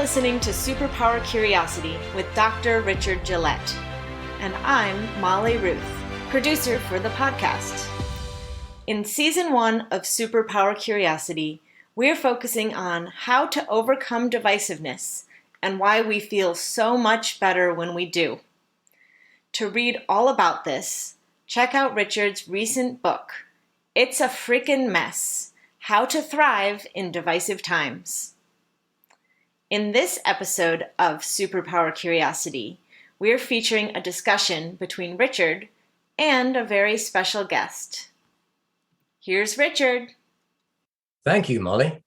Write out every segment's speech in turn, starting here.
listening to Superpower Curiosity with Dr. Richard Gillett. And I'm Molly Ruth, producer for the podcast. In Season 1 of Superpower Curiosity, we're focusing on how to overcome divisiveness and why we feel so much better when we do. To read all about this, check out Richard's recent book, It's a Frickin' Mess: How to Thrive in Divisive Times. In this episode of Superpower Curiosity, we're featuring a discussion between Richard and a very special guest. Here's Richard. Thank you, Molly.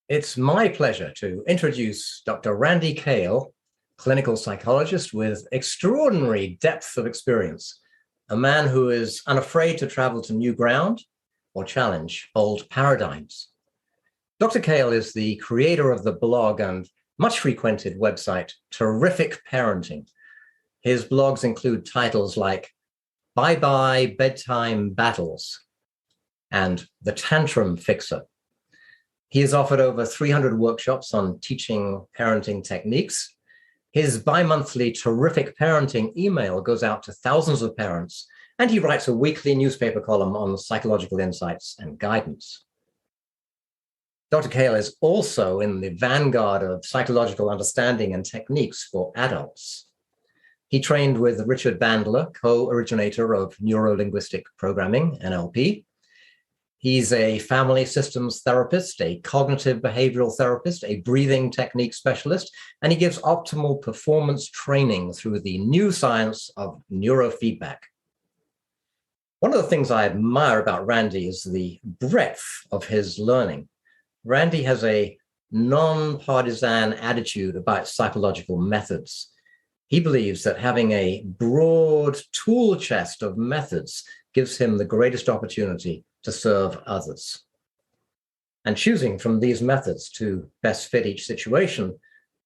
It's my pleasure to introduce Dr. Randy Kale, clinical psychologist with extraordinary depth of experience, a man who is unafraid to travel to new ground or challenge old paradigms. Dr. Kale is the creator of the blog and much frequented website, Terrific Parenting. His blogs include titles like Bye-Bye Bedtime Battles and The Tantrum Fixer. He has offered over 300 workshops on teaching parenting techniques. His bi-monthly Terrific Parenting email goes out to thousands of parents, and he writes a weekly newspaper column on psychological insights and guidance. Dr. Kale is also in the vanguard of psychological understanding and techniques for adults. He trained with Richard Bandler, co-originator of Neuro-Linguistic Programming, NLP. He's a family systems therapist, a cognitive behavioral therapist, a breathing technique specialist, and he gives optimal performance training through the new science of neurofeedback. One of the things I admire about Randy is the breadth of his learning. Randy has a non-partisan attitude about psychological methods. He believes that having a broad tool chest of methods gives him the greatest opportunity to serve others. And choosing from these methods to best fit each situation,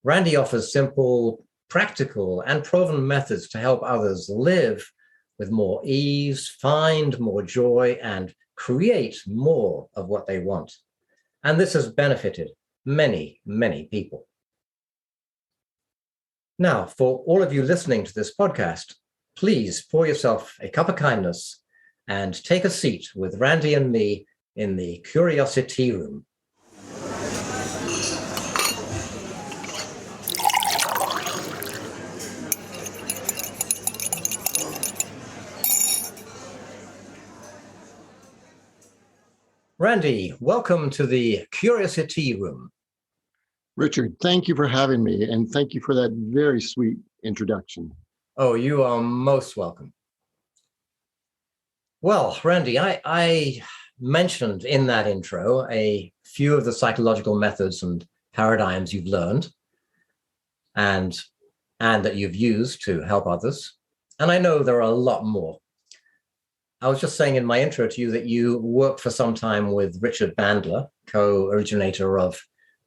Randy offers simple, practical, and proven methods to help others live with more ease, find more joy, and create more of what they want. And this has benefited many, many people. Now, for all of you listening to this podcast, please pour yourself a cup of kindness and take a seat with Randy and me in the Curiosity Room. Randy, welcome to the Curiosity Room. Richard, thank you for having me, and thank you for that very sweet introduction. Oh, you are most welcome. Well, Randy, I mentioned in that intro a few of the psychological methods and paradigms you've learned and that you've used to help others. And I know there are a lot more. I was just saying in my intro to you that you worked for some time with Richard Bandler, co-originator of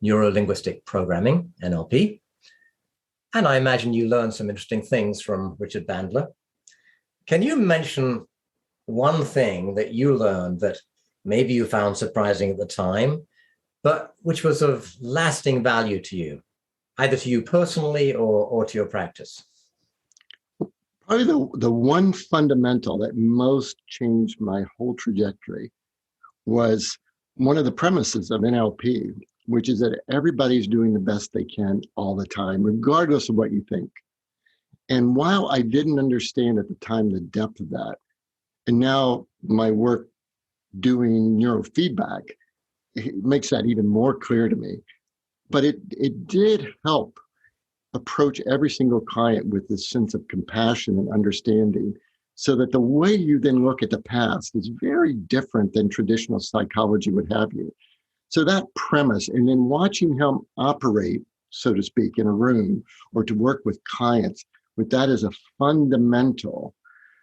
Neuro-Linguistic Programming, NLP. And I imagine you learned some interesting things from Richard Bandler. Can you mention one thing that you learned that maybe you found surprising at the time, but which was of lasting value to you, either to you personally or to your practice? Probably the one fundamental that most changed my whole trajectory was one of the premises of NLP, which is that everybody's doing the best they can all the time, regardless of what you think. And while I didn't understand at the time the depth of that, and now my work doing neurofeedback, it makes that even more clear to me. But it did help approach every single client with this sense of compassion and understanding, so that the way you then look at the past is very different than traditional psychology would have you. So that premise, and then watching him operate, so to speak, in a room or to work with clients, with that as a fundamental,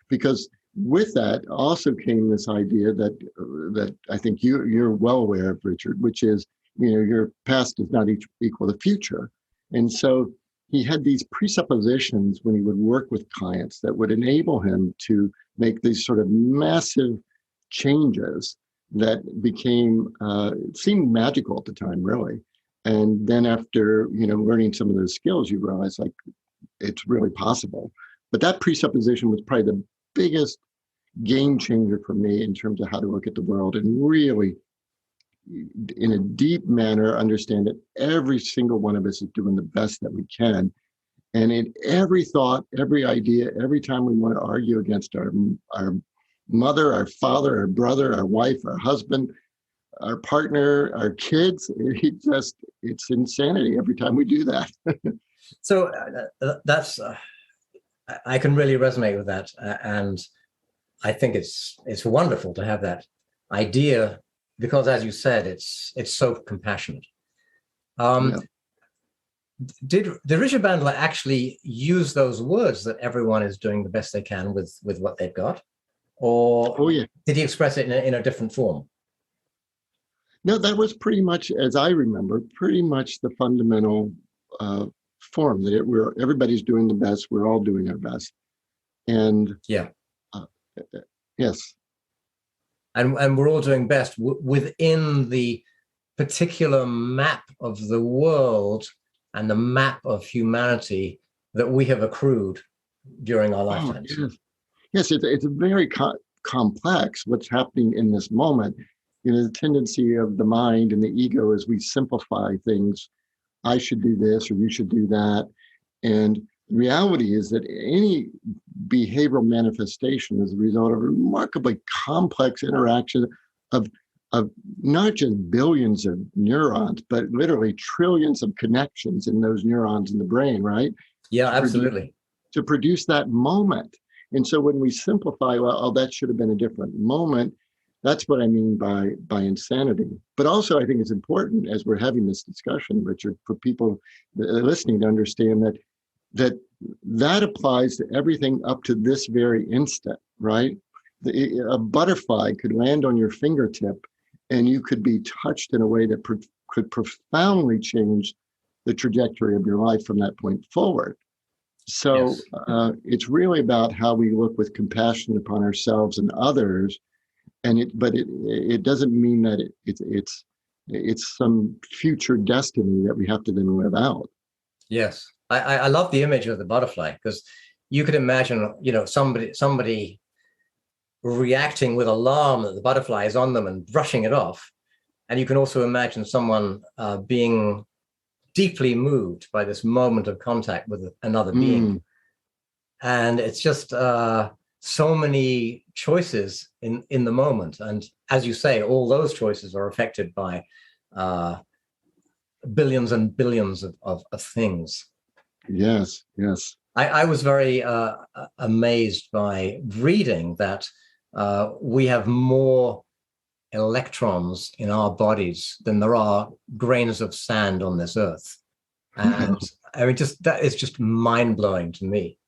because with that also came this idea that I think you're well aware of, Richard, which is, your past does not equal the future. And so he had these presuppositions when he would work with clients that would enable him to make these sort of massive changes that became, seemed magical at the time, really. And then after, learning some of those skills, you realize like it's really possible. But that presupposition was probably the biggest game changer for me in terms of how to look at the world and really, in a deep manner, understand that every single one of us is doing the best that we can. And in every thought, every idea, every time we want to argue against our mother, our father, our brother, our wife, our husband, our partner, our kids, it's insanity every time we do that. So that's, I can really resonate with that. And I think it's wonderful to have that idea because, as you said, it's so compassionate. Yeah. Did Richard Bandler actually use those words that everyone is doing the best they can with what they've got? Or did he express it in a different form? No, that was pretty much, as I remember, pretty much the fundamental form that everybody's doing the best. We're all doing our best. And yeah. Yes. And we're all doing best within the particular map of the world and the map of humanity that we have accrued during our lifetimes. Yes, it's a very complex what's happening in this moment. The tendency of the mind and the ego as we simplify things. I should do this or you should do that. And the reality is that any behavioral manifestation is a result of a remarkably complex interaction of not just billions of neurons, but literally trillions of connections in those neurons in the brain, right? Yeah, absolutely. To produce that moment. And so when we simplify, that should have been a different moment. That's what I mean by insanity. But also, I think it's important as we're having this discussion, Richard, for people listening to understand that applies to everything up to this very instant, right? A butterfly could land on your fingertip and you could be touched in a way that could profoundly change the trajectory of your life from that point forward. So it's really about how we look with compassion upon ourselves and others. But it doesn't mean that it's some future destiny that we have to then live out. Yes, I love the image of the butterfly because you could imagine, somebody reacting with alarm that the butterfly is on them and brushing it off, and you can also imagine someone being deeply moved by this moment of contact with another being, and it's just so many choices in the moment. And as you say, all those choices are affected by billions and billions of things. Yes. I was very amazed by reading that we have more electrons in our bodies than there are grains of sand on this earth. And I mean, that is just mind-blowing to me.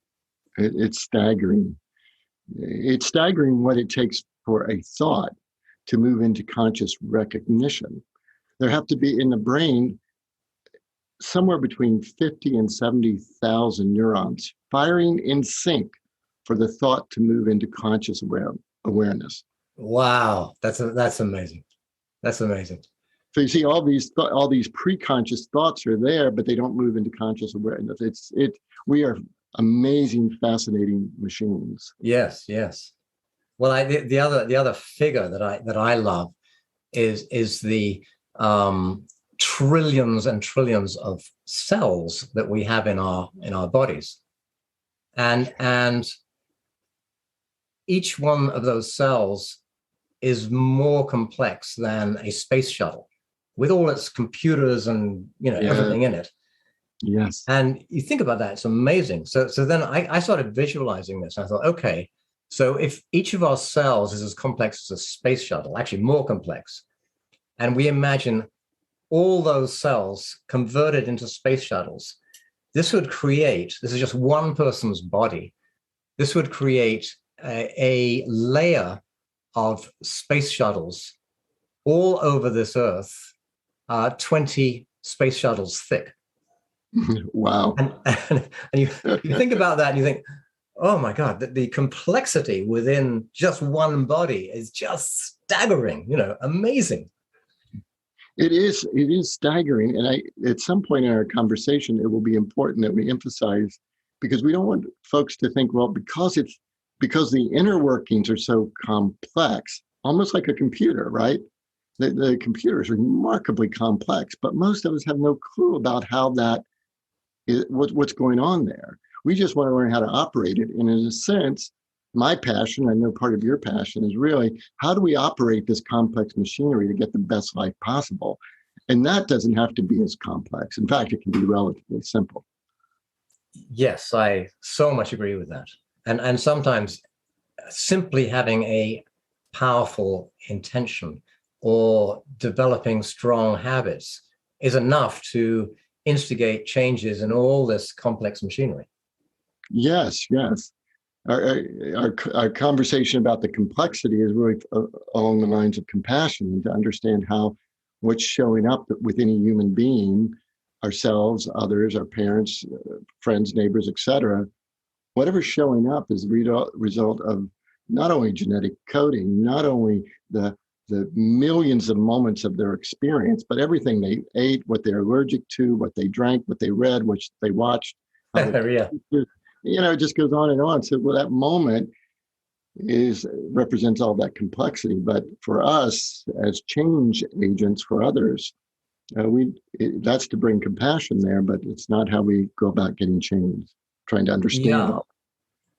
It's staggering. It's staggering what it takes for a thought to move into conscious recognition. There have to be in the brain somewhere between 50 and 70,000 neurons firing in sync for the thought to move into conscious awareness. Wow, that's amazing. That's amazing. So you see, all these pre-conscious thoughts are there, but they don't move into conscious awareness. We are amazing, fascinating machines. Yes. Well, the other figure that I love is the trillions and trillions of cells that we have in our bodies, and each one of those cells is more complex than a space shuttle with all its computers and everything in it. Yes. And you think about that, it's amazing. So then I started visualizing this. And I thought, okay, so if each of our cells is as complex as a space shuttle, actually more complex, and we imagine all those cells converted into space shuttles, this is just one person's body. This would create a layer of space shuttles all over this earth, 20 space shuttles thick. Wow. And you think about that and you think, oh my God, the complexity within just one body is just staggering, amazing. It is staggering. And at some point in our conversation, it will be important that we emphasize, because we don't want folks to think, well, because the inner workings are so complex, almost like a computer, right? The computer is remarkably complex, but most of us have no clue about how that is, what's going on there. We just want to learn how to operate it. And in a sense, my passion, I know part of your passion, is really how do we operate this complex machinery to get the best life possible? And that doesn't have to be as complex. In fact, it can be relatively simple. Yes, I so much agree with that. And sometimes simply having a powerful intention or developing strong habits is enough to instigate changes in all this complex machinery. Yes. Our conversation about the complexity is really along the lines of compassion, and to understand how what's showing up within a human being, ourselves, others, our parents, friends, neighbors, etc. Whatever's showing up is a result of not only genetic coding, not only the millions of moments of their experience, but everything they ate, what they're allergic to, what they drank, what they read, what they watched. Yeah. It just goes on and on. So, well, that moment represents all that complexity. But for us as change agents for others, that's to bring compassion there, but it's not how we go about getting change, trying to understand all.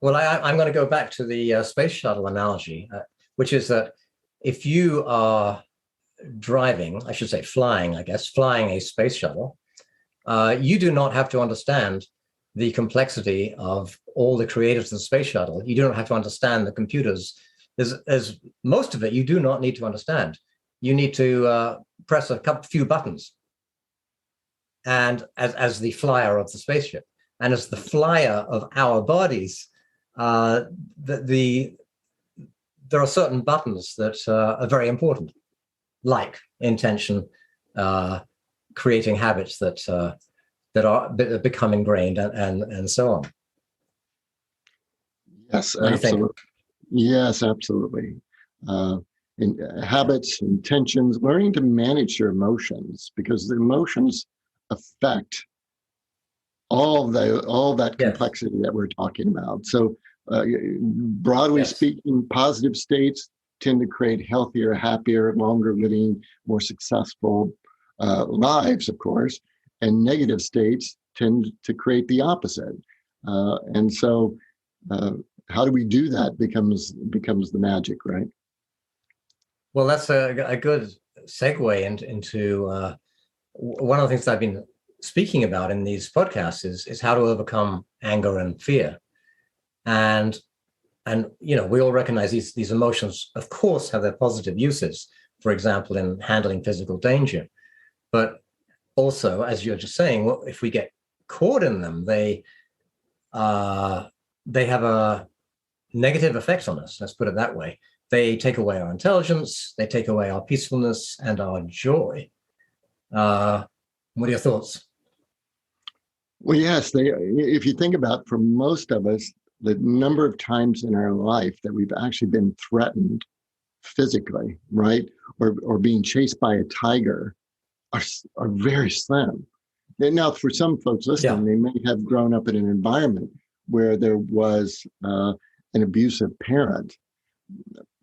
Well, I'm going to go back to the space shuttle analogy, which is that if you are flying a space shuttle, you do not have to understand the complexity of all the creators of the space shuttle. You don't have to understand the computers. There's most of it you do not need to understand. You need to press a few buttons, and as the flyer of the spaceship, and as the flyer of our bodies, there are certain buttons that are very important, like intention, creating habits that become ingrained, and so on. Yes, absolutely. Yes, absolutely. Habits, intentions, learning to manage your emotions, because the emotions affect all that complexity that we're talking about. So, broadly speaking, positive states tend to create healthier, happier, longer living, more successful lives, of course, and negative states tend to create the opposite. And so, how do we do that becomes the magic, right? Well, that's a good segue into one of the things I've been speaking about in these podcasts is how to overcome anger and fear. And we all recognize these emotions, of course, have their positive uses, for example, in handling physical danger. But also, as you're just saying, well, if we get caught in them, they have a negative effect on us. Let's put it that way. They take away our intelligence, they take away our peacefulness and our joy. What are your thoughts? Well, yes, if you think about, for most of us, the number of times in our life that we've actually been threatened physically, right, or being chased by a tiger are very slim. Now, for some folks listening, they may have grown up in an environment where there was an abusive parent,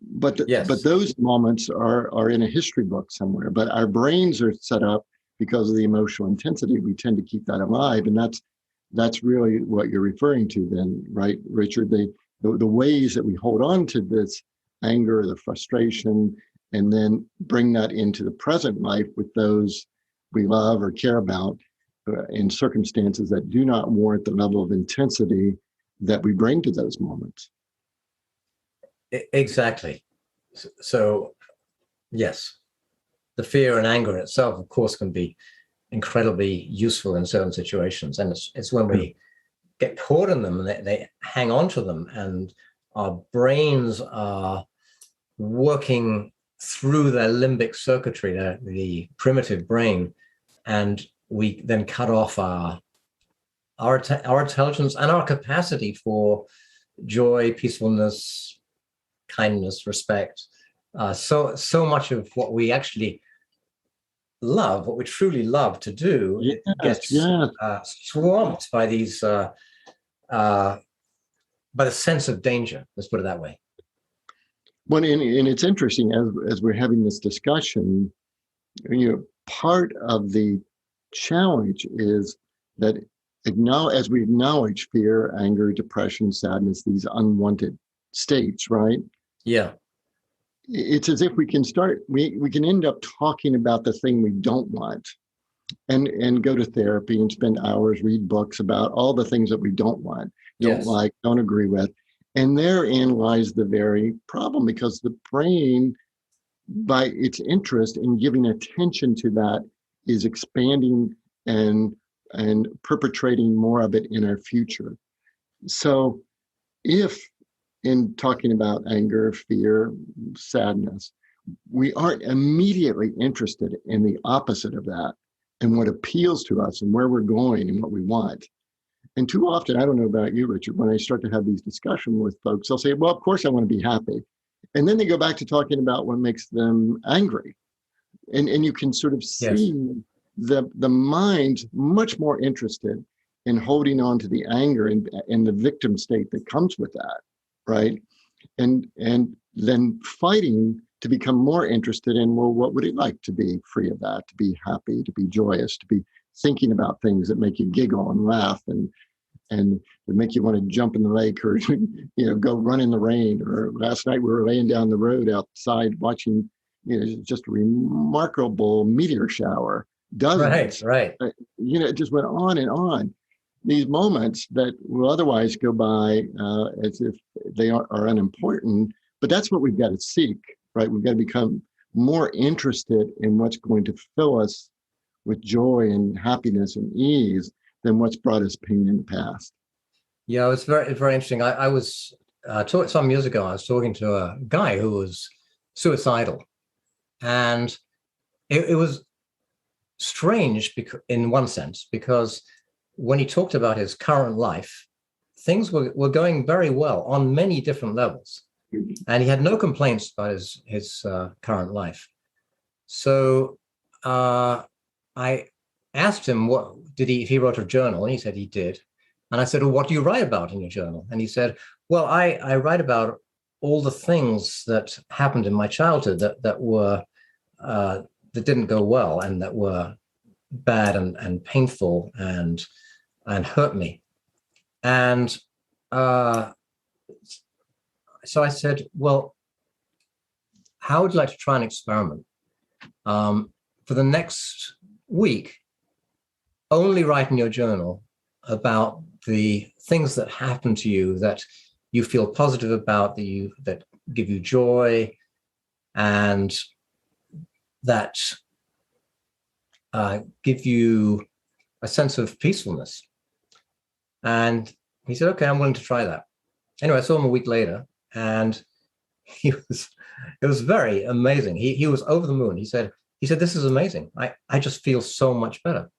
but those moments are in a history book somewhere. But our brains are set up because of the emotional intensity. We tend to keep that alive, and that's really what you're referring to, then, right, Richard? The ways that we hold on to this anger, the frustration, and then bring that into the present life with those we love or care about in circumstances that do not warrant the level of intensity that we bring to those moments. Exactly. So, yes, the fear and anger itself, of course, can be incredibly useful in certain situations. And it's when we get caught in them and they hang on to them, and our brains are working through their limbic circuitry, the primitive brain, and we then cut off our intelligence and our capacity for joy, peacefulness, kindness, respect. So much of what we actually love, what we truly love to do, Yes, it gets yes. swamped by these by the sense of danger. Let's put it that way. Well, and it's interesting as we're having this discussion, part of the challenge is that as we acknowledge fear, anger, depression, sadness, these unwanted states, right? Yeah. It's as if we can end up talking about the thing we don't want and go to therapy and spend hours, read books about all the things that we don't want, don't like, don't agree with. And therein lies the very problem, because the brain, by its interest in giving attention to that, is expanding and perpetrating more of it in our future. So if in talking about anger, fear, sadness, we aren't immediately interested in the opposite of that and what appeals to us and where we're going and what we want. And too often, I don't know about you, Richard, when I start to have these discussions with folks, they'll say, well, of course I want to be happy. And then they go back to talking about what makes them angry. And you can sort of see the mind much more interested in holding on to the anger and the victim state that comes with that, right? And then fighting to become more interested in, well, what would it like to be free of that, to be happy, to be joyous, to be thinking about things that make you giggle and laugh and would make you want to jump in the lake or go run in the rain. Or last night we were laying down the road outside watching just a remarkable meteor shower. Dozens. Right. It just went on and on. These moments that will otherwise go by as if they are unimportant, but that's what we've got to seek, right? We've got to become more interested in what's going to fill us with joy and happiness and ease than what's brought us pain in the past. Yeah, it's very interesting. I was some years ago, I was talking to a guy who was suicidal, and it was strange in one sense, because when he talked about his current life, things were going very well on many different levels, and he had no complaints about his current life. So I asked him if he wrote a journal, and he said he did. And I said, well, what do you write about in your journal? And he said, well, I write about all the things that happened in my childhood that were that didn't go well and that were bad and painful and hurt me. And so I said, well, how would you like to try an experiment? For the next week, only write in your journal about the things that happen to you that you feel positive about, that give you joy, and that give you a sense of peacefulness. And he said, okay, I'm willing to try that. Anyway, I saw him a week later, and it was very amazing. He was over the moon. He said, this is amazing. I just feel so much better.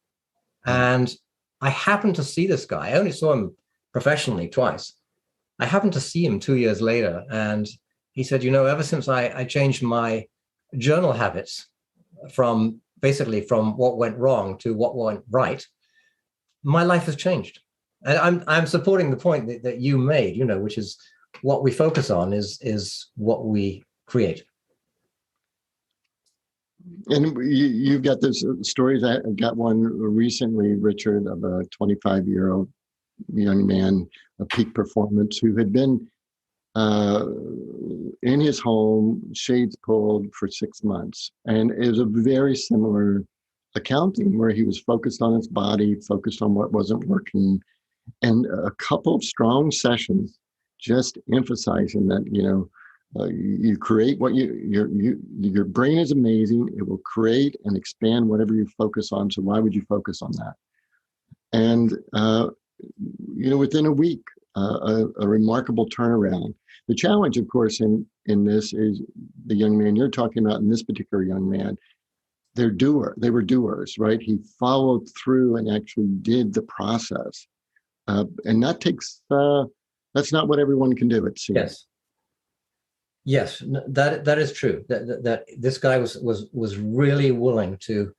And I happened to see this guy. I only saw him professionally twice. I happened to see him 2 years later, and he said, ever since I changed my journal habits from what went wrong to what went right, my life has changed. And I'm supporting the point that you made, which is what we focus on is what we create. And you've got those stories. I got one recently, Richard, of a 25-year-old young man, a peak performance, who had been in his home, shades pulled, for 6 months. And it was a very similar accounting where he was focused on his body, focused on what wasn't working, and a couple of strong sessions just emphasizing that, you create what your brain is amazing. It will create and expand whatever you focus on. So why would you focus on that? And, within a week, a remarkable turnaround. The challenge, of course, in this is the young man you're talking about, and this particular young man, they were doers, right? He followed through and actually did the process. And that takes, that's not what everyone can do, it seems. Yes, that is true. That this guy was really willing to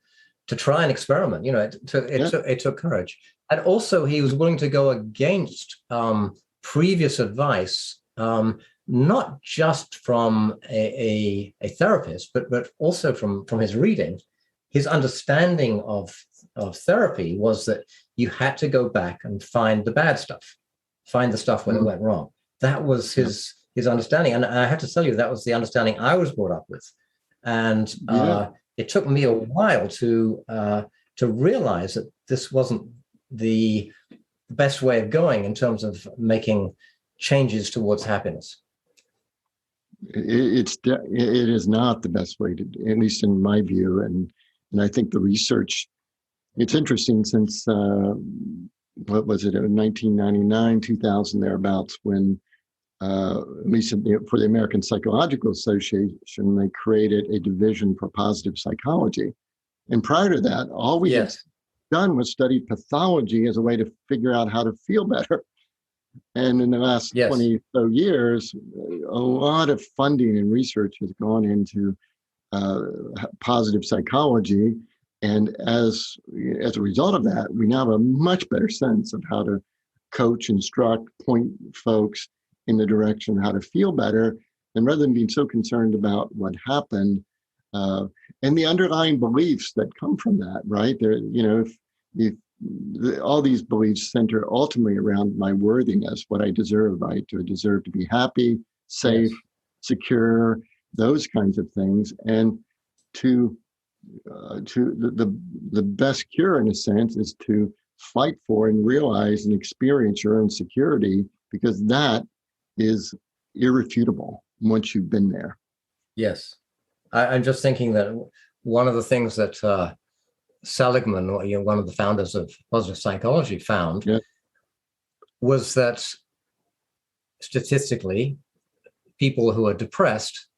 try and experiment. It took courage. And also he was willing to go against previous advice, not just from a therapist, but also from his reading. His understanding of therapy was that you had to go back and find the bad stuff, find the stuff where it went wrong. That was his understanding. And I have to tell you, that was the understanding I was brought up with. And it took me a while to realize that this wasn't the best way of going in terms of making changes towards happiness. It is not the best way to, at least in my view. And I think the research, it's interesting since, what was it, 1999, 2000, thereabouts, when, at least for the American Psychological Association, they created a division for positive psychology. And prior to that, all we had done was study pathology as a way to figure out how to feel better. And in the last 20 so years, a lot of funding and research has gone into positive psychology. And as a result of that, we now have a much better sense of how to coach, instruct, point folks in the direction of how to feel better. And rather than being so concerned about what happened, and the underlying beliefs that come from that, right? All these beliefs center ultimately around my worthiness, what I deserve, right? I deserve to be happy, safe, secure, those kinds of things. And to the best cure, in a sense, is to fight for and realize and experience your own security, because that is irrefutable once you've been there. Yes. I'm just thinking that one of the things that Seligman, one of the founders of positive psychology, found was that statistically, people who are depressed,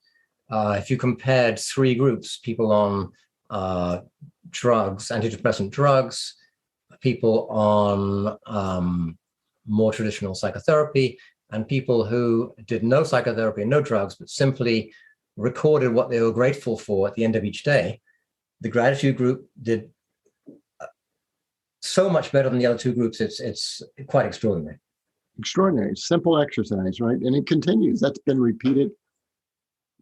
if you compared three groups, people on drugs, antidepressant drugs, people on more traditional psychotherapy, and people who did no psychotherapy and no drugs, but simply recorded what they were grateful for at the end of each day, the gratitude group did so much better than the other two groups. It's quite extraordinary. Extraordinary, simple exercise, right? And it continues. That's been repeated.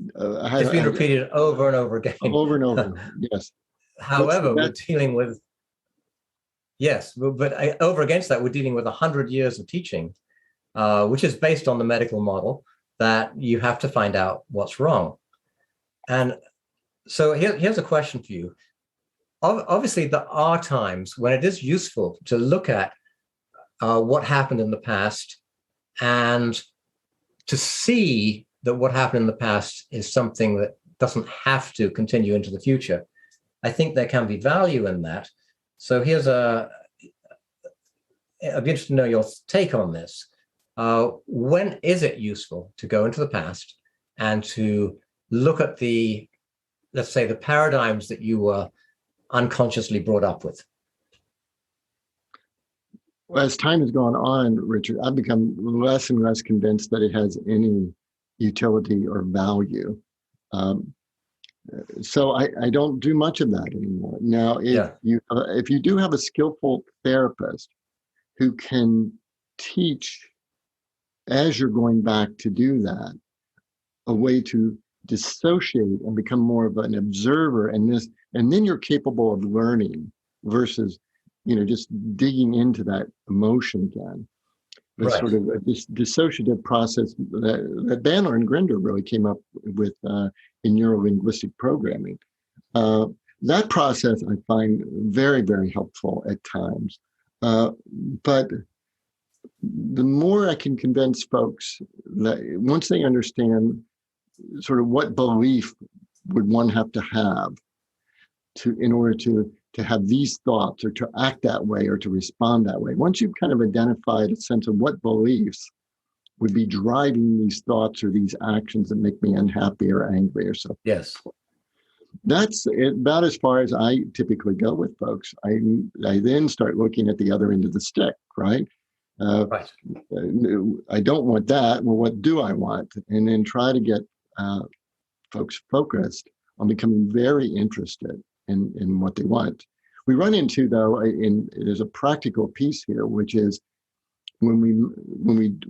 It's been repeated over and over again. Over and over, yes. However, we're dealing with, but over against that, we're dealing with 100 years of teaching, which is based on the medical model that you have to find out what's wrong. And so here's a question for you. Obviously, there are times when it is useful to look at what happened in the past and to see that what happened in the past is something that doesn't have to continue into the future. I think there can be value in that. So I'd be interested to know your take on this. When is it useful to go into the past and to look at let's say, the paradigms that you were unconsciously brought up with? Well, as time has gone on, Richard, I've become less and less convinced that it has any utility or value. So I don't do much of that anymore. Now, if you do have a skillful therapist who can teach, as you're going back to do that, a way to dissociate and become more of an observer, and then you're capable of learning versus just digging into that emotion again. It's sort of this dissociative process that Bandler and Grinder really came up with in Neuro-Linguistic Programming. That process I find very, very helpful at times. But the more I can convince folks that once they understand sort of what belief would one have to have in order to have these thoughts or to act that way or to respond that way. Once you've kind of identified a sense of what beliefs would be driving these thoughts or these actions that make me unhappy or angry or so. Yes. That's about as far as I typically go with folks. I then start looking at the other end of the stick, right? I don't want that. Well, what do I want? And then try to get folks focused on becoming very interested in what they want. we run into, though, there's a practical piece here, which is when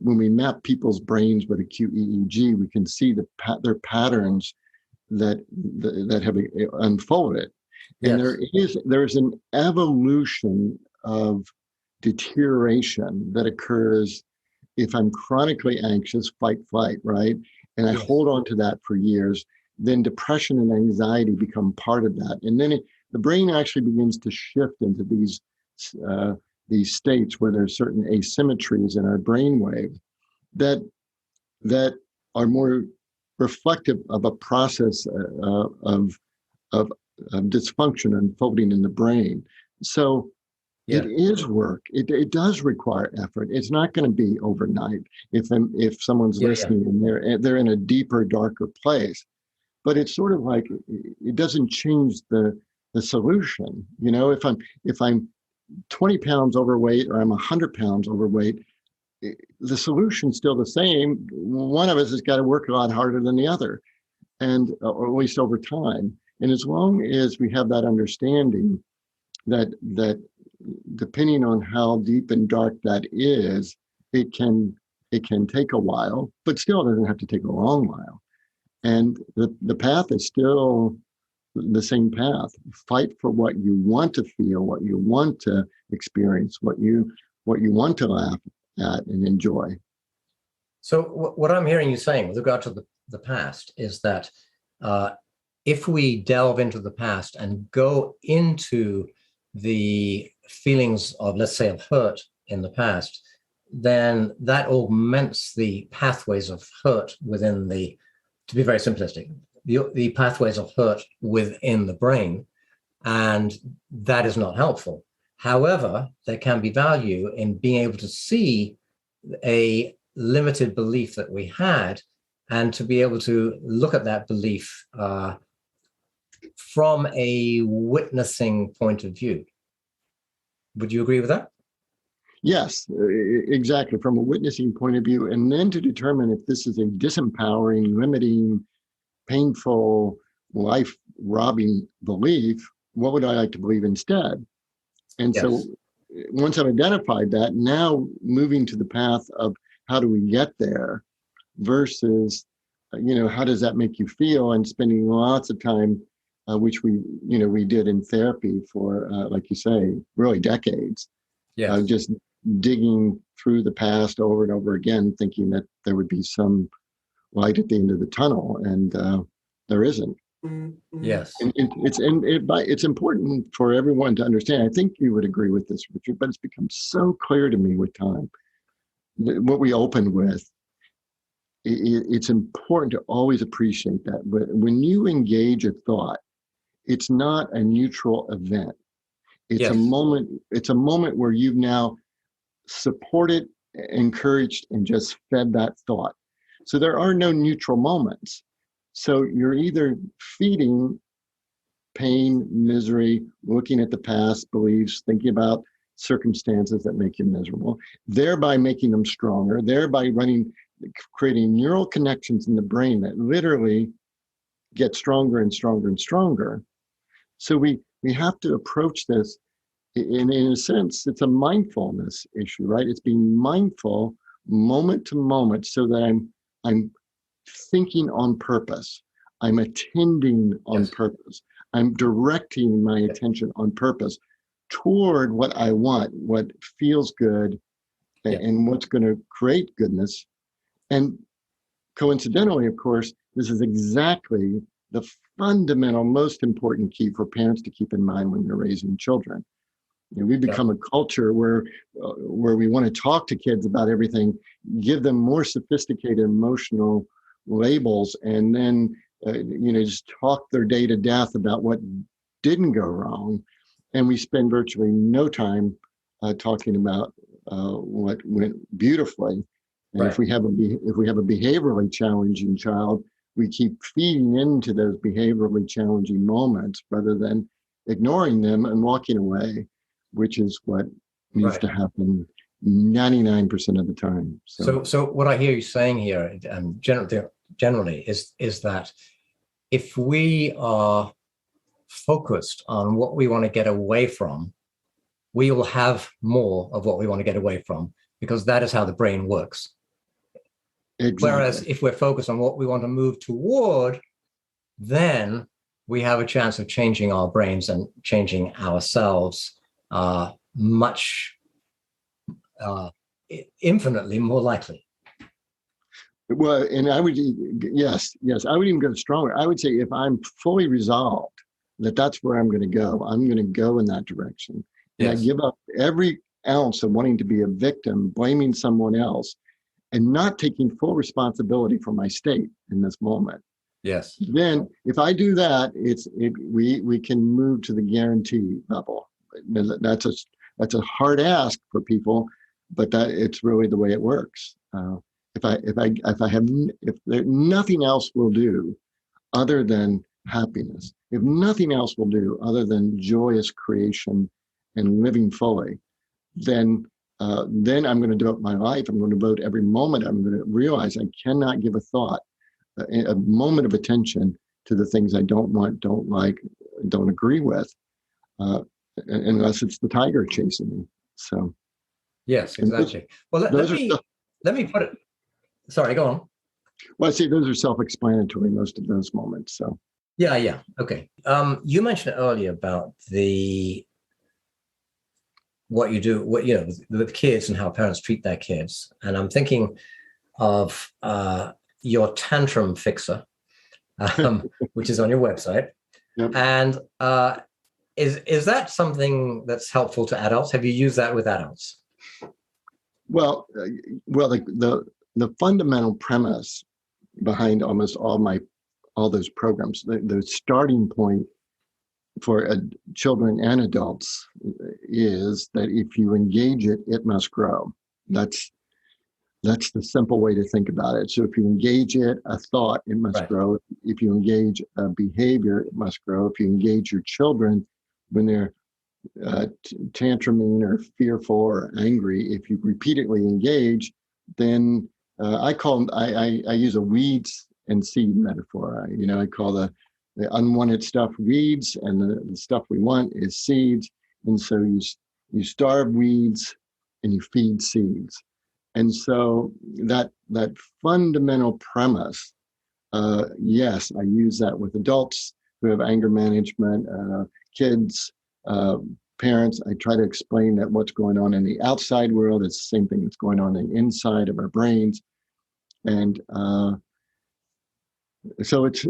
we map people's brains with acute EEG, we can see their patterns that have unfolded. And there's an evolution of deterioration that occurs if I'm chronically anxious, fight, flight, right? And I hold on to that for years, then depression and anxiety become part of that. And then the brain actually begins to shift into these states where there's certain asymmetries in our brainwave that are more reflective of a process of dysfunction unfolding in the brain. So it is work. It does require effort. It's not going to be overnight if someone's listening and they're in a deeper, darker place. But it's sort of like it doesn't change the solution. You know, if I'm 20 pounds overweight or I'm 100 pounds overweight, the solution's still the same. One of us has got to work a lot harder than the other, and or at least over time. And as long as we have that understanding that depending on how deep and dark that is, it can take a while, but still it doesn't have to take a long while. And the path is still the same path. Fight for what you want to feel, what you want to experience, what you want to laugh at and enjoy. So what I'm hearing you saying with regard to the past is that if we delve into the past and go into the feelings of, let's say, of hurt in the past, then that augments the pathways of hurt within to be very simplistic, the pathways of hurt within the brain, and that is not helpful. However, there can be value in being able to see a limited belief that we had and to be able to look at that belief from a witnessing point of view. Would you agree with that? Yes, exactly. From a witnessing point of view, and then to determine if this is a disempowering, limiting, painful, life-robbing belief, what would I like to believe instead? And so once I've identified that, now moving to the path of how do we get there versus, how does that make you feel? And spending lots of time, which we did in therapy for, like you say, really decades. Just digging through the past over and over again, thinking that there would be some light at the end of the tunnel, and there isn't. Yes. And it's important for everyone to understand. I think you would agree with this, Richard, but it's become so clear to me with time. What we opened with, it's important to always appreciate that. But when you engage a thought, it's not a neutral event. It's a moment. It's a moment where you've now supported, encouraged, and just fed that thought. So there are no neutral moments. So you're either feeding pain, misery, looking at the past beliefs, thinking about circumstances that make you miserable, thereby making them stronger, thereby creating neural connections in the brain that literally get stronger and stronger and stronger. So we have to approach this in a sense. It's a mindfulness issue, right? It's being mindful moment to moment so that I'm thinking on purpose. I'm attending on purpose. I'm directing my attention on purpose toward what I want, what feels good, and what's going to create goodness. And coincidentally, of course, this is exactly the fundamental, most important key for parents to keep in mind when they're raising children. We've become a culture where we want to talk to kids about everything, give them more sophisticated emotional labels, and then just talk their day to death about what didn't go wrong. And we spend virtually no time talking about what went beautifully. And if we have a behaviorally challenging child, we keep feeding into those behaviorally challenging moments rather than ignoring them and walking away, which is what needs to happen 99% of the time. So what I hear you saying here, generally, is that if we are focused on what we want to get away from, we will have more of what we want to get away from, because that is how the brain works. Exactly. Whereas if we're focused on what we want to move toward, then we have a chance of changing our brains and changing ourselves infinitely more likely. Well, and I would, yes, I would even go stronger. I would say if I'm fully resolved that that's where I'm going to go, I'm going to go in that direction. And Yes. I give up every ounce of wanting to be a victim, blaming someone else, and not taking full responsibility for my state in this moment. Yes. Then if I do that, we can move to the guarantee level. That's a hard ask for people, but that it's really the way it works. If there nothing else will do other than happiness, if nothing else will do other than joyous creation and living fully, then I'm going to devote my life. I'm going to devote every moment. I'm going to realize I cannot give a thought, a moment of attention to the things I don't want, don't like, don't agree with, unless it's the tiger chasing me. So. Yes, exactly. Well, let me put it. Sorry, go on. Well, I see those are self-explanatory, most of those moments. So. Yeah. Okay. You mentioned earlier about what you do, with kids and how parents treat their kids, and I'm thinking of your Tantrum Fixer, which is on your website. Yep. And is that something that's helpful to adults? Have you used that with adults? Well, the fundamental premise behind almost all those programs, the starting point for children and adults is that if you engage it, it must grow. That's the simple way to think about it. So if you engage it, a thought, it must grow. If you engage a behavior, it must grow. If you engage your children when they're tantruming or fearful or angry, if you repeatedly engage, then I use a weeds and seed metaphor. I call the unwanted stuff weeds, and the stuff we want is seeds. And so you starve weeds and you feed seeds. And so that fundamental premise, yes, I use that with adults who have anger management, kids, parents. I try to explain that what's going on in the outside world is the same thing that's going on in the inside of our brains. And so it's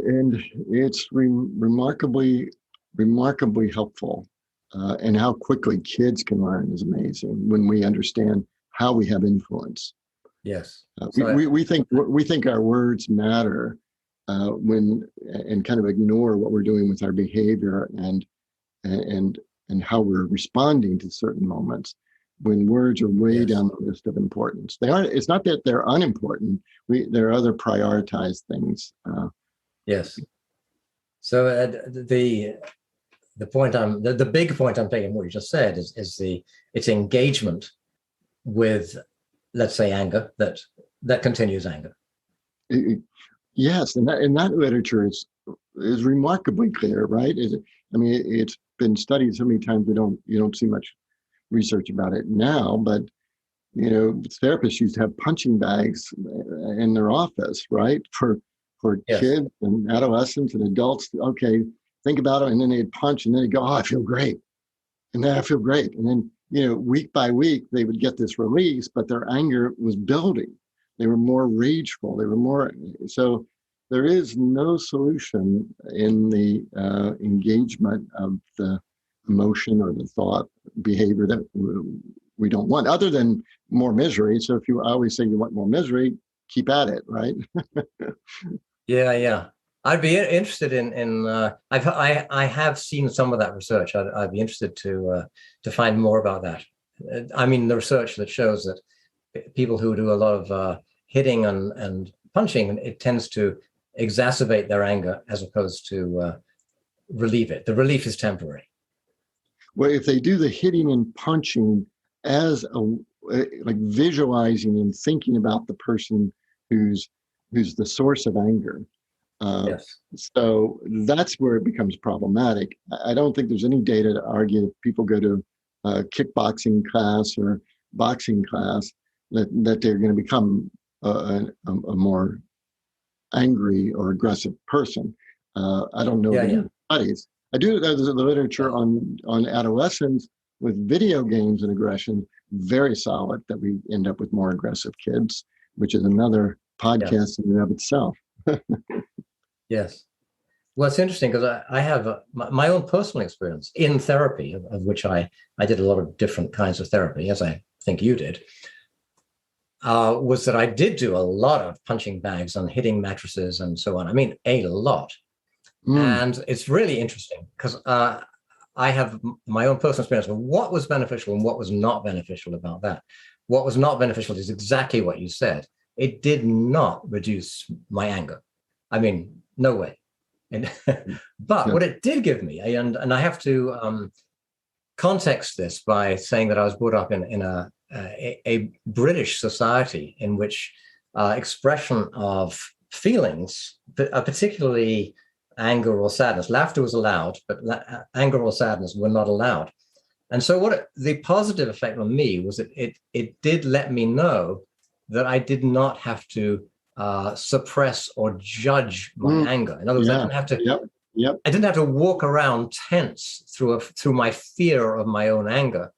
remarkably helpful. And how quickly kids can learn is amazing when we understand how we have influence. Yes. We think our words matter and kind of ignore what we're doing with our behavior and how we're responding to certain moments when words are way down the list of importance. They aren't. It's not that they're unimportant. There are other prioritized things. Yes. So the big point I'm taking, what you just said, is it's engagement with, let's say, anger that continues anger. Yes, and that literature is remarkably clear, right? It's been studied so many times you don't see much research about it now, but therapists used to have punching bags in their office, right? For kids and adolescents and adults. Okay, think about it, and then they'd punch, and then they'd go, "Oh, I feel great," and then I feel great, and then week by week they would get this release, but their anger was building. They were more rageful. They were more so. There is no solution in the engagement of the emotion or the thought behavior that we don't want, other than more misery. So if I always say you want more misery, keep at it, right? Yeah. I'd be interested in I have seen some of that research. I'd be interested to find more about that. I mean, the research that shows that people who do a lot of hitting and punching, it tends to exacerbate their anger as opposed to relieve it. The relief is temporary. Well, if they do the hitting and punching as like visualizing and thinking about the person who's the source of anger, Yes. So that's where it becomes problematic. I don't think there's any data to argue if people go to a kickboxing class or boxing class that they're going to become a more angry or aggressive person. I don't know of any studies. I do know there's the literature on adolescents with video games and aggression, very solid, that we end up with more aggressive kids, which is another podcast in and of itself. Yes. Well, it's interesting because I have my own personal experience in therapy, of which I did a lot of different kinds of therapy, as I think you did, was that I did do a lot of punching bags and hitting mattresses and so on. I mean, a lot. And it's really interesting because I have my own personal experience of what was beneficial and what was not beneficial about that. What was not beneficial is exactly what you said. It did not reduce my anger. I mean, no way. And, but what it did give me, and I have to context this by saying that I was brought up in a British society in which expression of feelings, particularly anger or sadness, laughter was allowed, but anger or sadness were not allowed. And so the positive effect on me was that it did let me know that I did not have to suppress or judge my anger. In other words, I didn't have to. I didn't have to walk around tense through my fear of my own anger.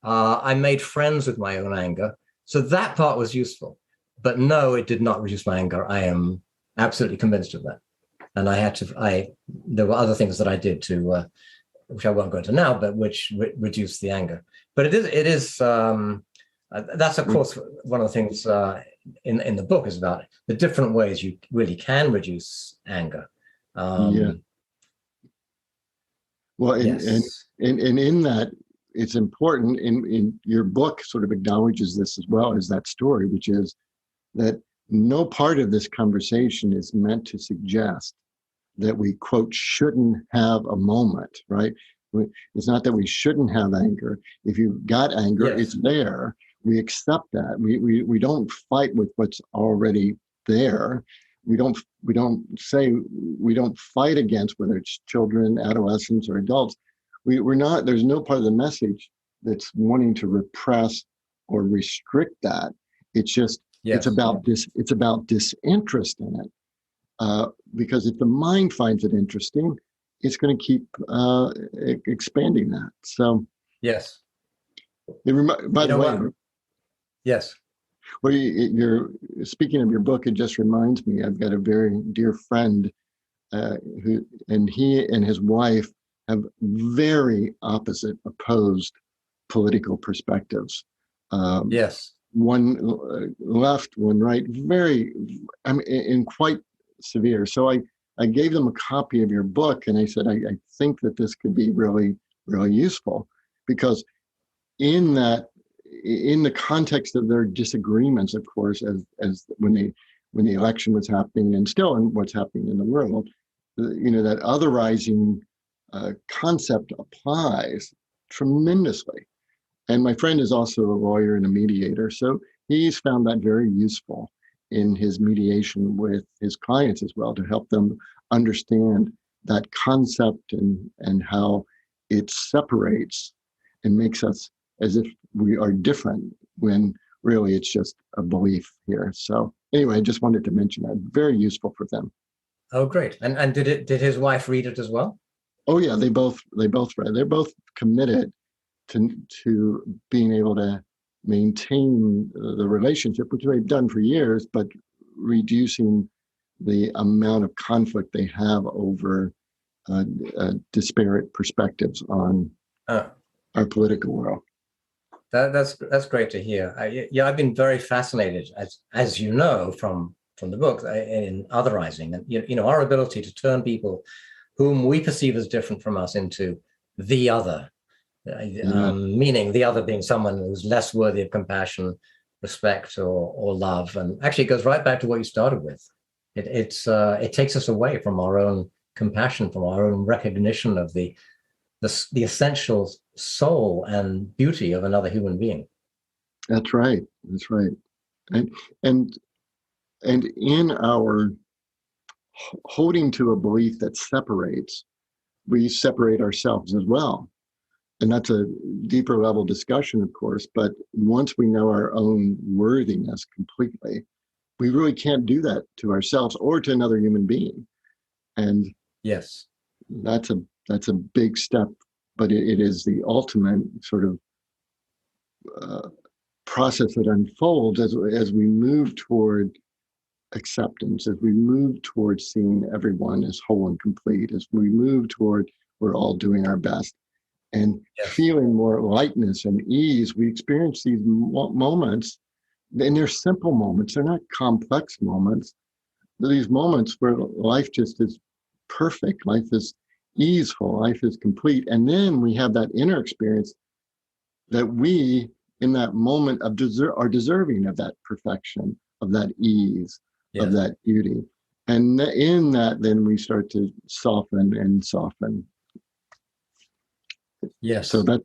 I made friends with my own anger, so that part was useful. But no, it did not reduce my anger. I am absolutely convinced of that. And there were other things that I did to, which I won't go into now, but which reduced the anger. But it is. That's of course one of the things in the book is about the different ways you really can reduce anger. Well, and in that, it's important. In your book, sort of acknowledges this as well as that story, which is that no part of this conversation is meant to suggest that we, quote, shouldn't have a moment, right? It's not that we shouldn't have anger. If you've got anger, it's there. We accept that. We don't fight with what's already there. We don't fight against whether it's children, adolescents, or adults. We're not. There's no part of the message that's wanting to repress or restrict that. It's just it's about disinterest in it. Because if the mind finds it interesting, it's going to keep expanding that. So yes. By the way, yes. Well, you're speaking of your book. It just reminds me. I've got a very dear friend he and his wife have very opposed political perspectives. Yes. One left, one right. And quite severe. So I gave them a copy of your book, and I said I think that this could be really, really useful, because in the context of their disagreements, of course, as when the election was happening, and still in what's happening in the world, that otherizing concept applies tremendously. And my friend is also a lawyer and a mediator, so he's found that very useful in his mediation with his clients as well, to help them understand that concept and how it separates and makes us as if we are different, when really it's just a belief here. So anyway, I just wanted to mention that. Very useful for them. Oh, great. And did his wife read it as well? Oh yeah, they both read. They're both committed to being able to maintain the relationship, which they've done for years, but reducing the amount of conflict they have over disparate perspectives on our political world. That's great to hear. I've been very fascinated, as you know from the book, in otherizing, and our ability to turn people whom we perceive as different from us into the other. Meaning the other being someone who's less worthy of compassion, respect, or love. And actually it goes right back to what you started with. It takes us away from our own compassion, from our own recognition of the essential soul and beauty of another human being. That's right. And in our holding to a belief that separates, we separate ourselves as well. And that's a deeper level discussion, of course. But once we know our own worthiness completely, we really can't do that to ourselves or to another human being. And yes, that's a big step, but it is the ultimate sort of process that unfolds as we move toward acceptance, as we move towards seeing everyone as whole and complete, as we move toward we're all doing our best and feeling more lightness and ease. We experience these moments, and they're simple moments. They're not complex moments. They're these moments where life just is perfect. Life is easeful. Life is complete. And then we have that inner experience that we, in that moment, are deserving of that perfection, of that ease, of that beauty. And in that, then we start to soften and soften. Yes. So that.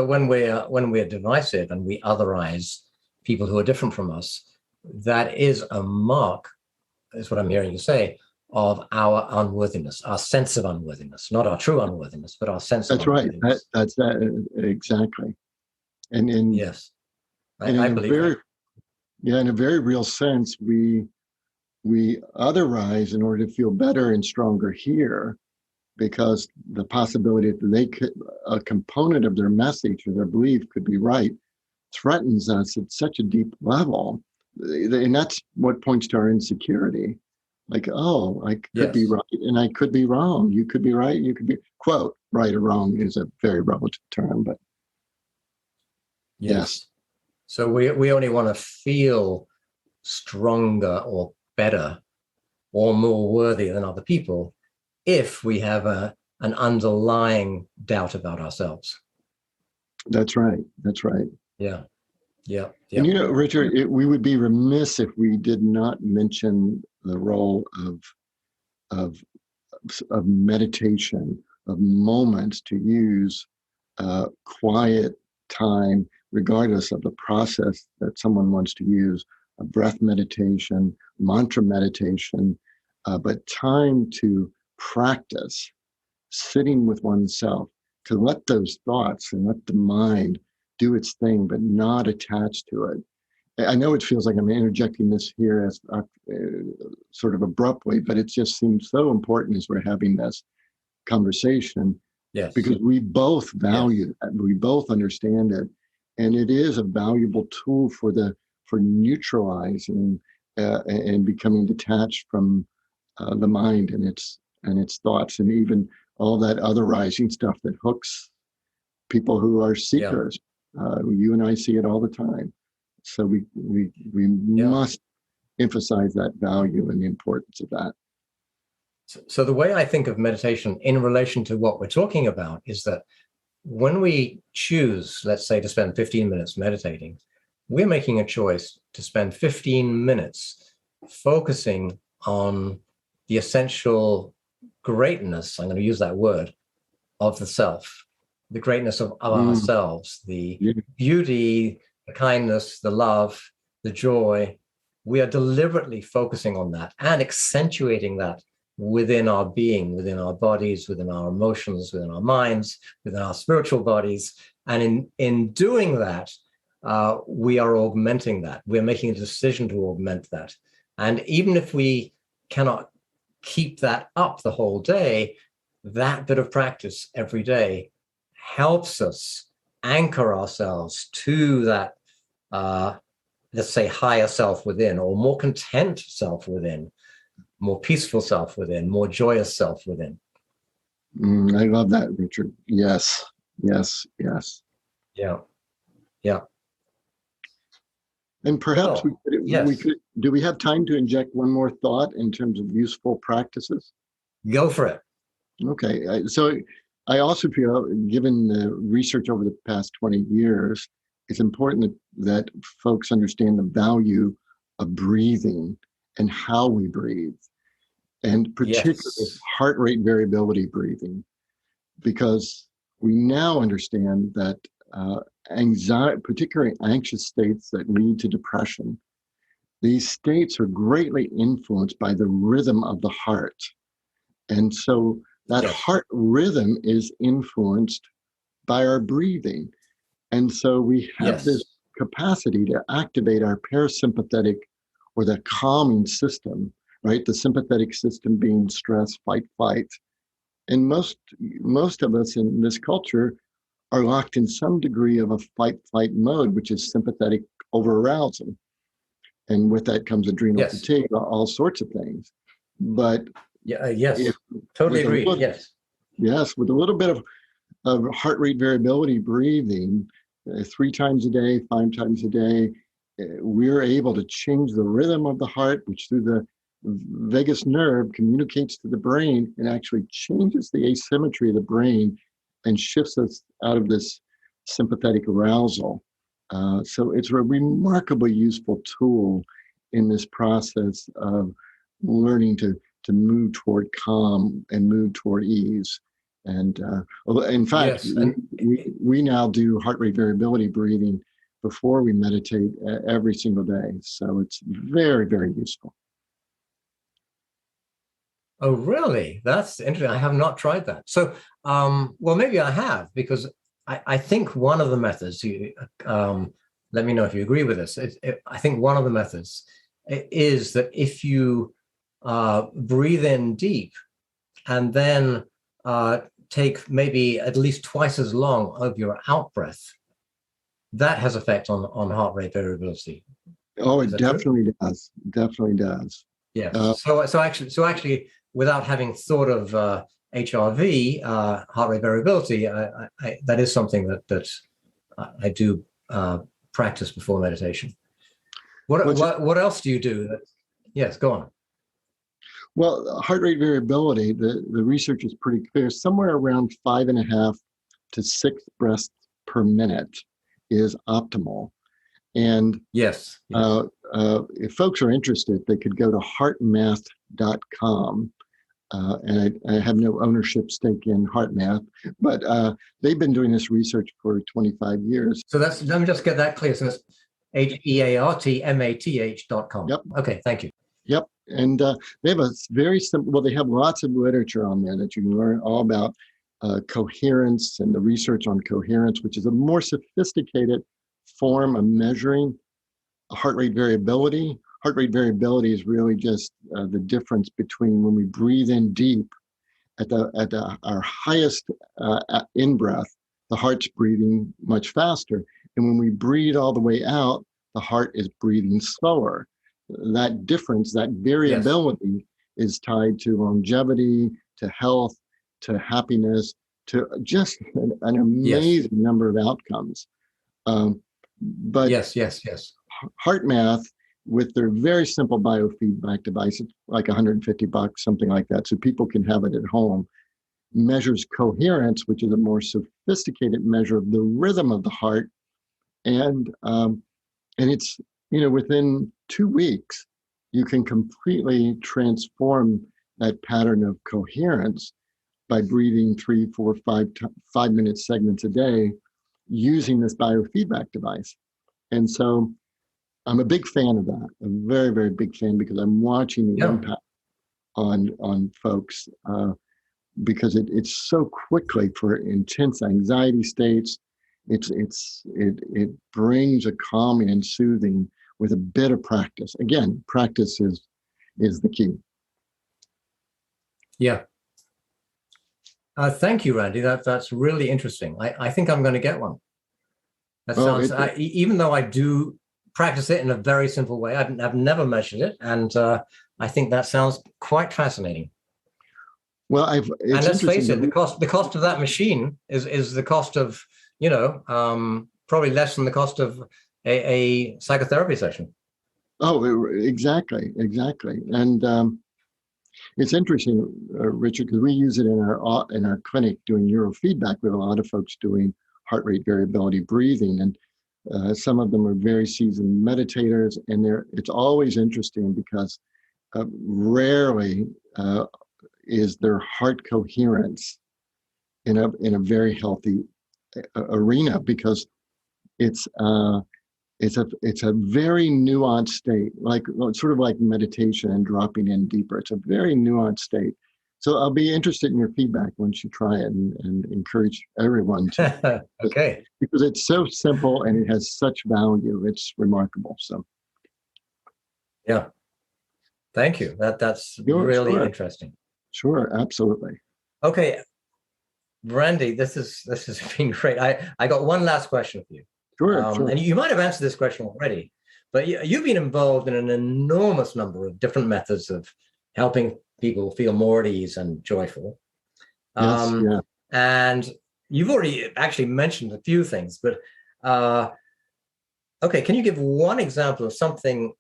When we're divisive and we otherize people who are different from us, that is a mark, is what I'm hearing you say, of our unworthiness, our sense of unworthiness, not our true unworthiness, but our sense of unworthiness. That's right. That's that exactly. And yes, I believe that. Yeah, in a very real sense, we otherize in order to feel better and stronger here, because the possibility that a component of their message or their belief could be right threatens us at such a deep level. And that's what points to our insecurity. Like, oh, I could be right and I could be wrong. You could be right. You could be, quote, right or wrong is a very relative term, but yes. So we only want to feel stronger or better or more worthy than other people if we have an underlying doubt about ourselves. That's right. That's right. Yeah. And Richard, we would be remiss if we did not mention the role of meditation, of moments to use quiet time, regardless of the process that someone wants to use, a breath meditation, mantra meditation, but time to practice sitting with oneself, to let those thoughts and let the mind do its thing, but not attached to it. I know it feels like I'm interjecting this here as sort of abruptly, but it just seems so important as we're having this conversation. Yes. Because we both value that, we both understand it, and it is a valuable tool for neutralizing and becoming detached from the mind and its thoughts, and even all that otherizing stuff that hooks people who are seekers. You and I see it all the time. So we must emphasize that value and the importance of that. So the way I think of meditation in relation to what we're talking about is that when we choose, let's say, to spend 15 minutes meditating, we're making a choice to spend 15 minutes focusing on the essential greatness, I'm going to use that word, of the self, the greatness of ourselves, the beauty, the kindness, the love, the joy. We are deliberately focusing on that and accentuating that within our being, within our bodies, within our emotions, within our minds, within our spiritual bodies. And in doing that, we are augmenting that. We're making a decision to augment that. And even if we cannot keep that up the whole day, that bit of practice every day helps us anchor ourselves to that, let's say, higher self within, or more content self within, more peaceful self within, more joyous self within. I love that, Richard. Yes. Yeah. And perhaps we could, do we have time to inject one more thought in terms of useful practices? Go for it. Okay. So I also feel, given the research over the past 20 years, it's important that folks understand the value of breathing and how we breathe, and particularly heart rate variability breathing, because we now understand that anxiety, particularly anxious states that lead to depression, these states are greatly influenced by the rhythm of the heart. And so that Yes. heart rhythm is influenced by our breathing. And so we have this Yes. capacity to activate our parasympathetic or the calming system, right? The sympathetic system being stress, fight, flight. And most of us in this culture are locked in some degree of a fight, flight mode, which is sympathetic over-arousal. And with that comes adrenal Yes. fatigue, all sorts of things. But Yeah. Yes. if Totally with a agreed. little, Yes. yes, with a little bit of heart rate variability breathing, 3 times a day, 5 times a day, we're able to change the rhythm of the heart, which through the vagus nerve communicates to the brain and actually changes the asymmetry of the brain and shifts us out of this sympathetic arousal. So it's a remarkably useful tool in this process of learning to move toward calm and move toward ease. And in fact, Yes. And we now do heart rate variability breathing before we meditate every single day. So it's very, very useful. oh, really? That's interesting. I have not tried that. So, well, maybe I have, because I think one of the methods, let me know if you agree with this. I think one of the methods is that if you breathe in deep and then take maybe at least twice as long of your out breath, that has effect on heart rate variability. Oh, Is it that true? definitely does. Definitely does. Yes. So actually, without having thought of HRV, heart rate variability, that is something that I do practice before meditation. What's What else do you do? Yes, go on. Well, heart rate variability, the research is pretty clear. Somewhere around 5.5 to 6 breaths per minute is optimal. And Yes. Yes. if folks are interested, they could go to heartmath.com. And I have no ownership stake in HeartMath, but they've been doing this research for 25 years. So let me just get that clear. So it's HEARTMATH.com. Yep. Okay, thank you. Yep. And they have a very simple, well, they have lots of literature on there that you can learn all about coherence and the research on coherence, which is a more sophisticated form of measuring heart rate variability. Heart rate variability is really just the difference between when we breathe in deep at our highest in breath, the heart's breathing much faster. And when we breathe all the way out, the heart is breathing slower. That difference, that variability is tied to longevity, to health, to happiness, to just an amazing number of outcomes. But yes. HeartMath, with their very simple biofeedback device, it's like $150, something like that, so people can have it at home, measures coherence, which is a more sophisticated measure of the rhythm of the heart. And it's, within 2 weeks, you can completely transform that pattern of coherence by breathing 3, 4, 5 minute segments a day using this biofeedback device. And so I'm a big fan of that, a very, very big fan, because I'm watching the impact on folks, because it's so quickly for intense anxiety states. It brings a calming and soothing with a bit of practice. Again, practice is the key. Yeah. Thank you, Randy. That's really interesting. I think I'm going to get one. That sounds, even though I do practice it in a very simple way, I've never measured it, and I think that sounds quite fascinating. Well, and let's face it, the cost of that machine is the cost of, probably less than the cost of a psychotherapy session. Oh, exactly. And it's interesting, Richard, because we use it in our clinic doing neurofeedback. We have a lot of folks doing heart rate variability breathing, and some of them are very seasoned meditators, and it's always interesting because rarely is their heart coherence in a very healthy arena, because it's it's a very nuanced state, like sort of like meditation and dropping in deeper. It's a very nuanced state. So I'll be interested in your feedback once you try it, and encourage everyone to. Okay. Because it's so simple and it has such value. It's remarkable. So yeah. Thank you. That's Sure, really sure. interesting. Sure, absolutely. Okay, Randy, this has been great. I got one last question for you. Sure, sure. And you might have answered this question already, but you've been involved in an enormous number of different methods of helping people feel more at ease and joyful. Yes, yeah. And you've already actually mentioned a few things, but okay, can you give one example of something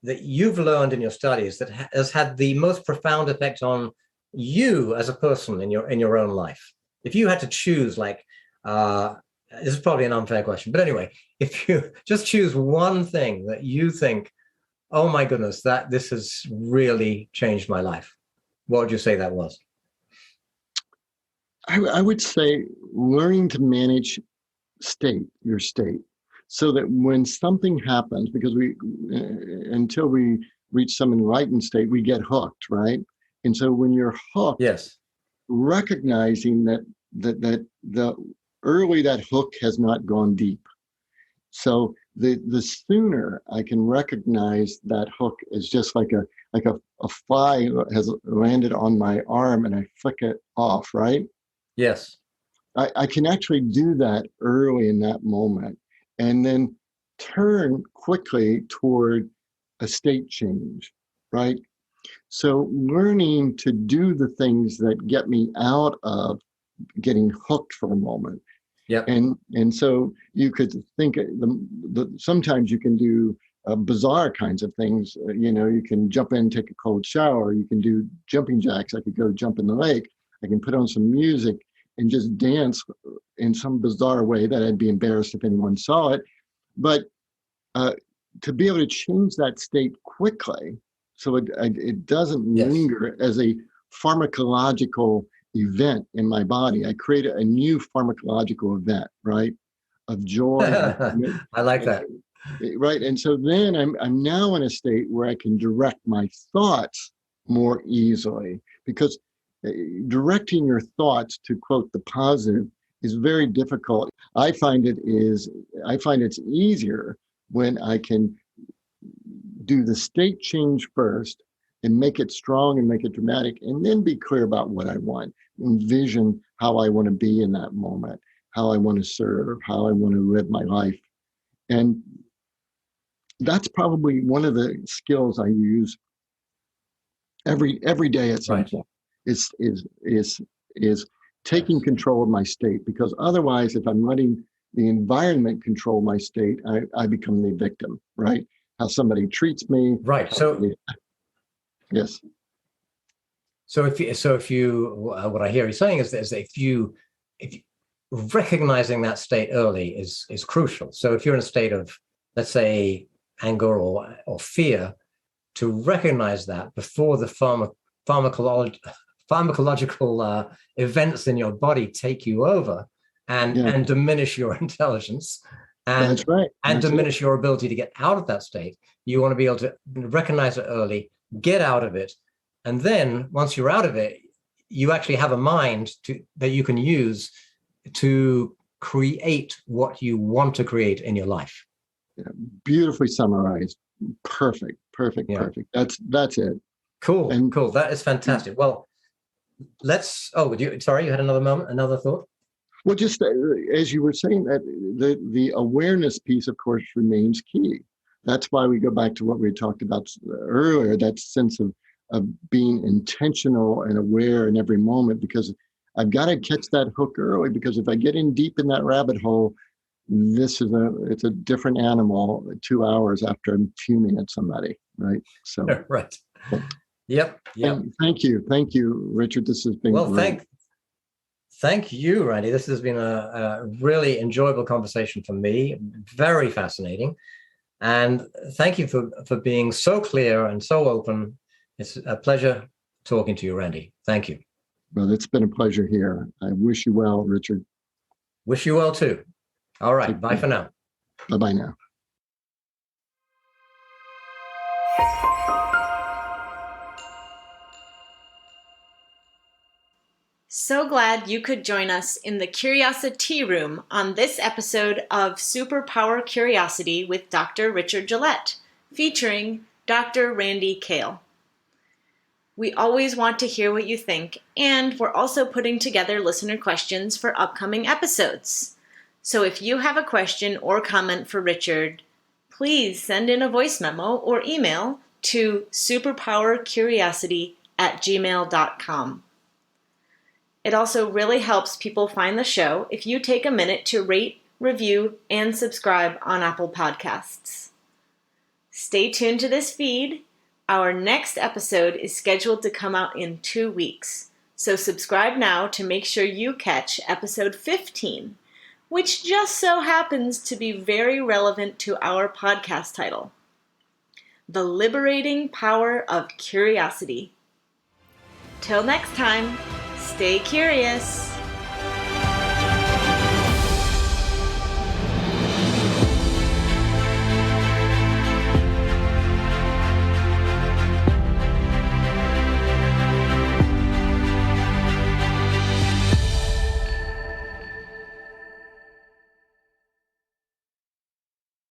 that you've learned in your studies that has had the most profound effect on you as a person in your own life? If you had to choose, like, this is probably an unfair question, but anyway, if you just choose one thing that you think, oh my goodness, that this has really changed my life, what would you say that was? I would say learning to manage your state, so that when something happens, because until we reach some enlightened state, we get hooked, right? And so when you're hooked, yes, recognizing that the early that hook has not gone deep. So the sooner I can recognize that hook is just like a fly has landed on my arm and I flick it off, right? yes, I can actually do that early in that moment, and then turn quickly toward a state change, right? So learning to do the things that get me out of getting hooked for a moment. yep, And so you could think sometimes you can do bizarre kinds of things. You can jump in, take a cold shower. You can do jumping jacks. I could go jump in the lake. I can put on some music and just dance in some bizarre way that I'd be embarrassed if anyone saw it. But to be able to change that state quickly, so it doesn't yes. linger as a pharmacological event in my body. I create a new pharmacological event, right, of joy. I like that. Right, and so then I'm now in a state where I can direct my thoughts more easily, because directing your thoughts to quote the positive is very difficult. I find it's easier when I can do the state change first and make it strong and make it dramatic, and then be clear about what I want, envision how I want to be in that moment, how I want to serve, how I want to live my life. And that's probably one of the skills I use every day at some Right. point, is taking control of my state, because otherwise, if I'm letting the environment control my state, I become the victim, right? How somebody treats me. Right. So yes. So if you what I hear you saying is that if you recognizing that state early is crucial. So if you're in a state of, let's say, anger or fear, to recognize that before the pharmacological events in your body take you over and diminish your intelligence and That's right. and diminish your ability to get out of that state, you want to be able to recognize it early, get out of it, and then once you're out of it, you actually have a mind that you can use to create what you want to create in your life. Yeah, beautifully summarized. Perfect. Yeah. That's it. Cool. Cool. That is fantastic. Well, sorry, you had another thought? Well, just as you were saying, that the awareness piece, of course, remains key. That's why we go back to what we talked about earlier, that sense of being intentional and aware in every moment, because I've got to catch that hook early, because if I get in deep in that rabbit hole, it's a different animal 2 hours after I'm fuming at somebody, right? So right. Yep. Thank you, Richard. This has been great. Thank you, Randy. This has been a really enjoyable conversation for me. Very fascinating, and thank you for being so clear and so open. It's a pleasure talking to you, Randy. Thank you. Well, it's been a pleasure here. I wish you well, Richard. Wish you well too. All right. Bye for now. Bye-bye now. So glad you could join us in the Curiosity Room on this episode of Superpower Curiosity with Dr. Richard Gillett, featuring Dr. Randy Kale. We always want to hear what you think, and we're also putting together listener questions for upcoming episodes. So if you have a question or comment for Richard, please send in a voice memo or email to superpowercuriosity@gmail.com. It also really helps people find the show if you take a minute to rate, review, and subscribe on Apple Podcasts. Stay tuned to this feed. Our next episode is scheduled to come out in 2 weeks, so subscribe now to make sure you catch episode 15, which just so happens to be very relevant to our podcast title, The Liberating Power of Curiosity. Till next time, stay curious.